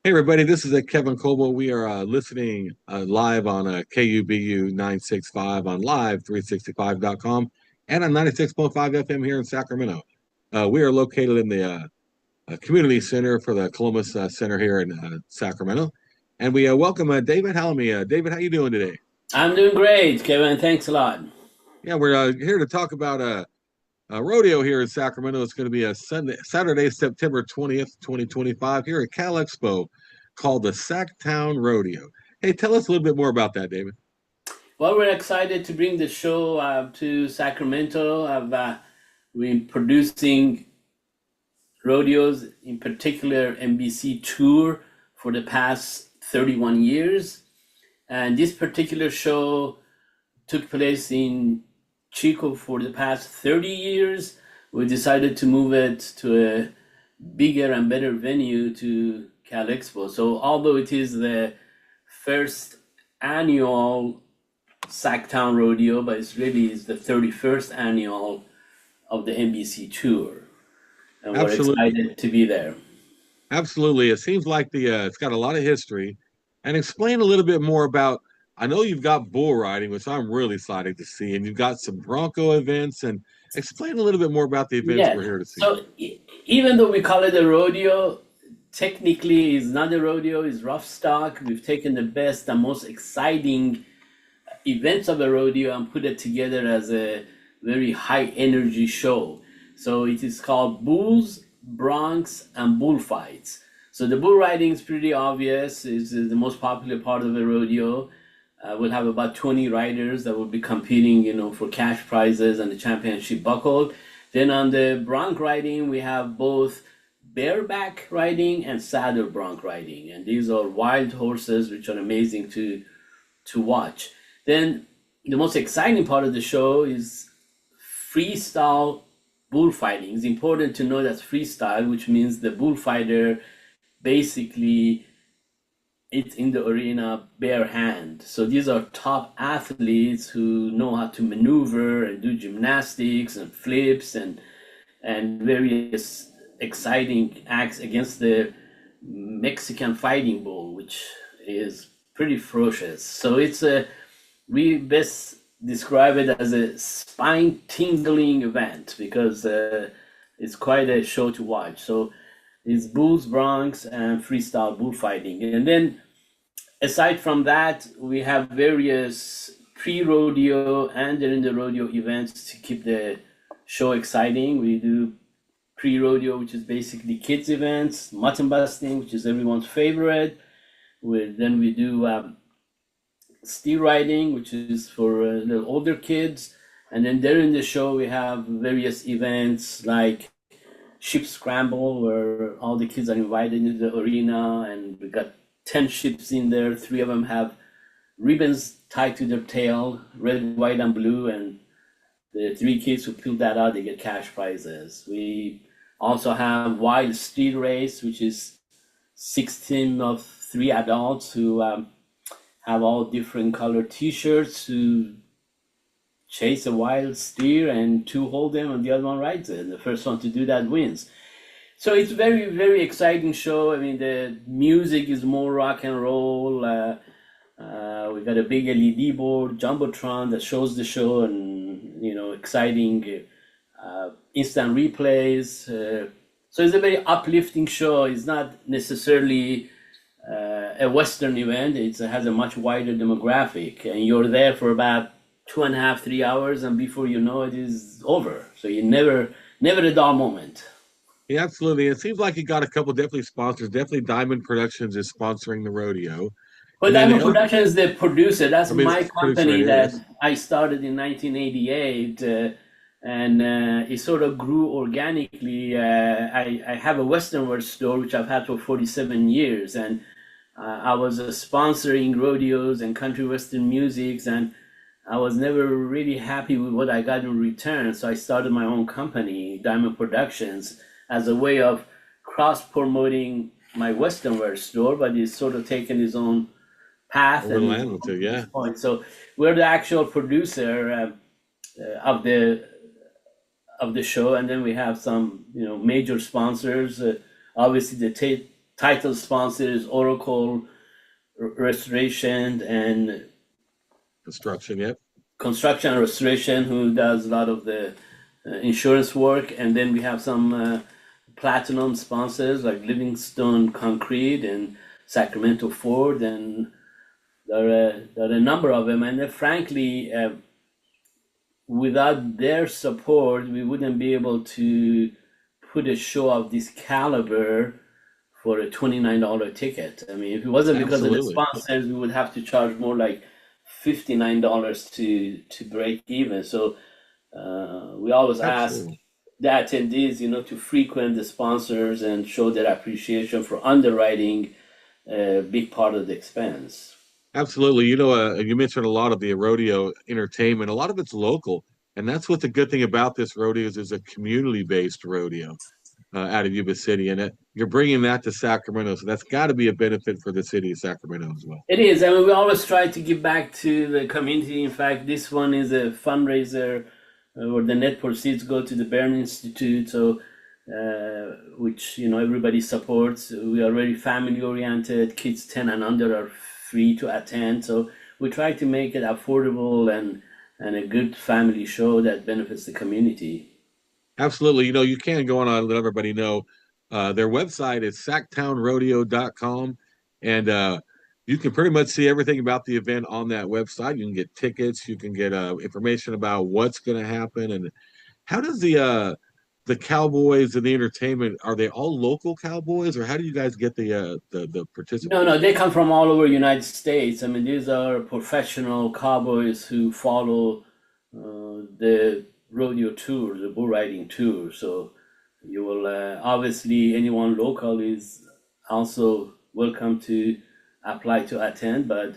Hey everybody, this is Kevin Coble. We are listening live on KUBU965 on live365.com and on 96.5 FM here in Sacramento. We are located in the community center for the Columbus Center here in Sacramento. And we welcome David Halimi. David, how you doing today? I'm doing great, Kevin. Thanks a lot. Yeah, we're here to talk about rodeo here in Sacramento. It's going to be a Saturday, September 20th, 2025 here at Cal Expo called the Sactown Rodeo. Hey, tell us a little bit more about that, David. Well, we're excited to bring the show to Sacramento. We're producing rodeos, in particular NBC tour, for the past 31 years. And this particular show took place in Chico for the past 30 years. We decided to move it to a bigger and better venue, to Cal Expo. So although it is the first annual Sactown Rodeo, but it's really is the 31st annual of the NBC tour. And we're excited to be there. Absolutely. It seems like it's got a lot of history. And explain a little bit more about, I know you've got bull riding, which I'm really excited to see, and you've got some bronco events, and explain a little bit more about the events we're here to see. So even though we call it a rodeo, technically it's not a rodeo, it's rough stock. We've taken the best and most exciting events of a rodeo and put it together as a very high energy show. So it is called Bulls, Broncs, and Bullfights. So the bull riding is pretty obvious. It's the most popular part of the rodeo. We'll have about 20 riders that will be competing, for cash prizes and the championship buckle. Then on the bronc riding, we have both bareback riding and saddle bronc riding. And these are wild horses, which are amazing to watch. Then the most exciting part of the show is freestyle bullfighting. It's important to know that's freestyle, which means the bullfighter basically it's in the arena bare hand. So these are top athletes who know how to maneuver and do gymnastics and flips and various exciting acts against the Mexican fighting bull, which is pretty ferocious. So we best describe it as a spine tingling event because it's quite a show to watch. So it's bulls, broncs, and freestyle bullfighting. And then aside from that, we have various pre-rodeo and during the rodeo events to keep the show exciting. We do pre-rodeo, which is basically kids events, mutton busting, which is everyone's favorite. Then we do steer riding, which is for little older kids. And then during the show, we have various events like ship scramble, where all the kids are invited into the arena, and we got 10 ships in there. 3 of them have ribbons tied to their tail, red, white, and blue, and the 3 kids who pull that out, they get cash prizes. We also have wild steer race, which is 6 teams of 3 adults who have all different colored t-shirts to chase a wild steer, and 2 hold them and the other one rides it. And the first one to do that wins. So it's very, very exciting show. I mean, the music is more rock and roll. We got a big LED board, Jumbotron, that shows the show, and, exciting instant replays. So it's a very uplifting show. It's not necessarily a Western event. It has a much wider demographic, and you're there for about 2.5, 3 hours, and before you know it is over. So you never a dull moment. Yeah, absolutely. It seems like you got a couple definitely sponsors. Definitely Diamond Productions is sponsoring the rodeo. Well, Diamond Productions is the producer. That's my company that I started in 1988, and it sort of grew organically. I have a Western wear store, which I've had for 47 years, and I was sponsoring rodeos and country western musics, and I was never really happy with what I got in return. So I started my own company, Diamond Productions, as a way of cross-promoting my Western wear store, but it's sort of taken its own path. So we're the actual producer of the show, and then we have some major sponsors. Obviously, the title sponsors, Oracle Restoration and Construction, yep. Construction and Restoration, who does a lot of the insurance work. And then we have some platinum sponsors like Livingstone Concrete and Sacramento Ford, and there are a number of them. And frankly, without their support, we wouldn't be able to put a show of this caliber for a $29 ticket. I mean, if it wasn't because of the sponsors, we would have to charge more like $59 to break even. So we always ask the attendees, to frequent the sponsors and show their appreciation for underwriting a big part of the expense. Absolutely. You mentioned a lot of the rodeo entertainment. A lot of it's local. And that's what the good thing about this rodeo is a community-based rodeo out of Yuba City. And you're bringing that to Sacramento. So that's got to be a benefit for the city of Sacramento as well. It is. I mean, we always try to give back to the community. In fact, this one is a fundraiser where the net proceeds go to the Byrne Institute. So which everybody supports. We are very family oriented. Kids 10 and under are free to attend, so we try to make it affordable and a good family show that benefits the community. Absolutely. You can go on and let everybody know. Their website is sactownrodeo.com, and you can pretty much see everything about the event on that website. You can get tickets, you can get information about what's going to happen. And how does the cowboys and the entertainment, are they all local cowboys, or how do you guys get the participants? No, they come from all over the United States. I mean, these are professional cowboys who follow the rodeo tour, the bull riding tour. So you will obviously, anyone local is also welcome to apply to attend, but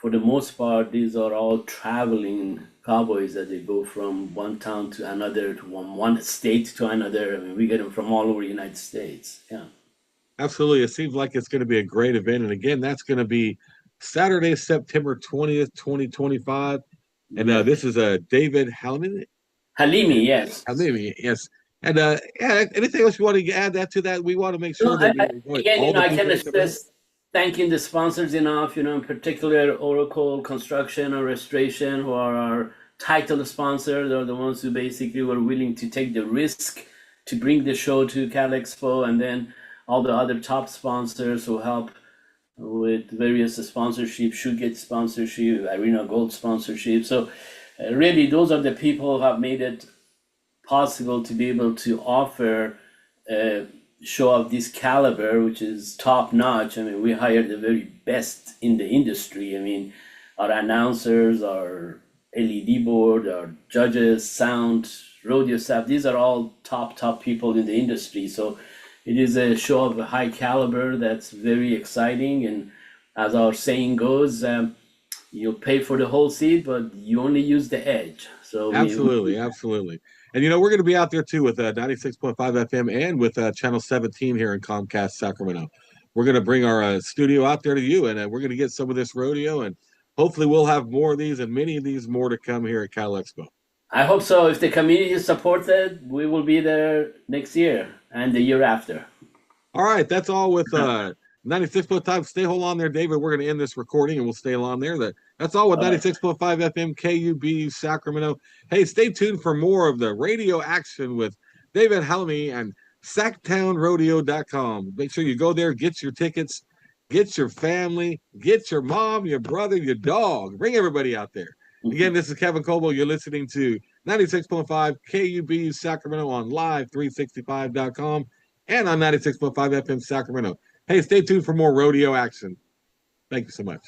for the most part, these are all traveling cowboys that they go from one town to another, to one state to another. I mean, we get them from all over the United States. Yeah. Absolutely. It seems like it's going to be a great event. And again, that's going to be Saturday, September 20th, 2025. And this is David Halimi. Halimi, yes. Halimi, yes. And anything else you want to add to that? We want to make sure that I can stress thanking the sponsors enough, in particular Oracle Construction and Restoration, who are our title sponsors. They're the ones who basically were willing to take the risk to bring the show to Cal Expo, and then all the other top sponsors who help with various sponsorship, Shoegate sponsorship, Arena Gold sponsorship. So really, those are the people who have made it possible to be able to offer a show of this caliber, which is top notch. I mean, we hired the very best in the industry. I mean, our announcers, our LED board, our judges, sound, rodeo staff, these are all top people in the industry. So it is a show of a high caliber that's very exciting. And as our saying goes, you pay for the whole seat, but you only use the edge. So absolutely. And we're going to be out there too with 96.5 FM and with Channel 17 here in Comcast Sacramento. We're going to bring our studio out there to you, and we're going to get some of this rodeo, and hopefully we'll have more of these and many of these more to come here at Cal Expo. I hope so. If the community supports it, we will be there next year and the year after. All right, that's all with 96.5. Stay hold on there, David. We're going to end this recording, and we'll stay on there. That's all with 96.5 FM KUBU Sacramento. Hey, stay tuned for more of the radio action with David Halimi and Sactownrodeo.com. Make sure you go there, get your tickets, get your family, get your mom, your brother, your dog. Bring everybody out there. Again, this is Kevin Coble. You're listening to 96.5 KUBU Sacramento on live365.com and on 96.5 FM Sacramento. Hey, stay tuned for more rodeo action. Thank you so much.